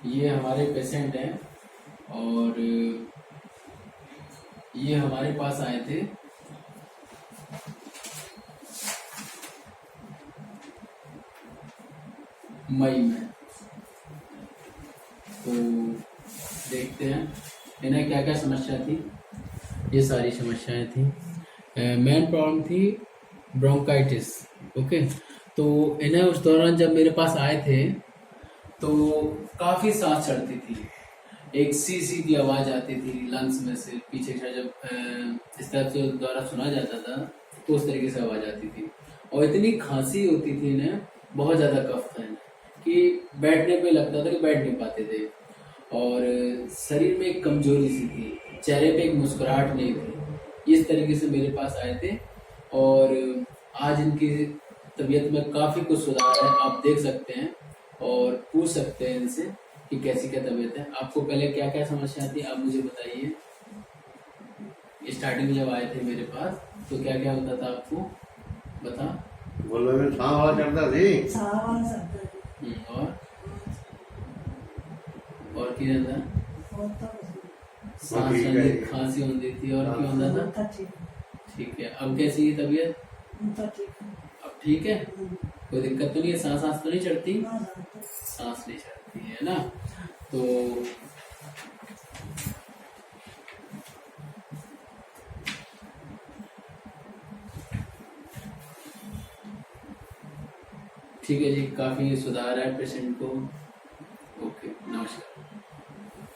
ये हमारे पेशेंट हैं और ये हमारे पास आए थे मई में। तो देखते हैं इन्हें क्या क्या समस्या थी। ये सारी समस्याएं थी। मेन प्रॉब्लम थी ब्रोंकाइटिस। ओके, तो इन्हें उस दौरान जब मेरे पास आए थे तो काफ़ी सांस चढ़ती थी, एक सी सी की आवाज़ आती थी लंग्स में से पीछे से। जब इस तरह से द्वारा सुना जाता था तो उस तरीके से आवाज़ आती थी। और इतनी खांसी होती थी इन्हें, बहुत ज़्यादा कफ था इन्हें कि बैठने पे लगता था कि बैठ नहीं पाते थे। और शरीर में एक कमजोरी सी थी, चेहरे पे एक मुस्कुराहट नहीं थी। इस तरीके से मेरे पास आए थे और आज इनकी तबीयत में काफ़ी कुछ सुधार है, आप देख सकते हैं और पूछ सकते हैं इनसे कि कैसी क्या तबीयत है। आपको पहले क्या क्या समस्या थी आप मुझे बताइए। स्टार्टिंग में जब आए थे मेरे पास तो क्या क्या होता था आपको बता। बोलो में सांस वाला चढ़ता थी। और क्या था? सांस चढ़ती, खांसी होती थी और क्या होता था? ठीक है, अब कैसी है तबीयत? अब ठीक है, कोई दिक्कत तो नहीं है? सांस तो नहीं चढ़ती? सांस नहीं चढ़ती है ना। तो ठीक है जी, काफी सुधार है पेशेंट को।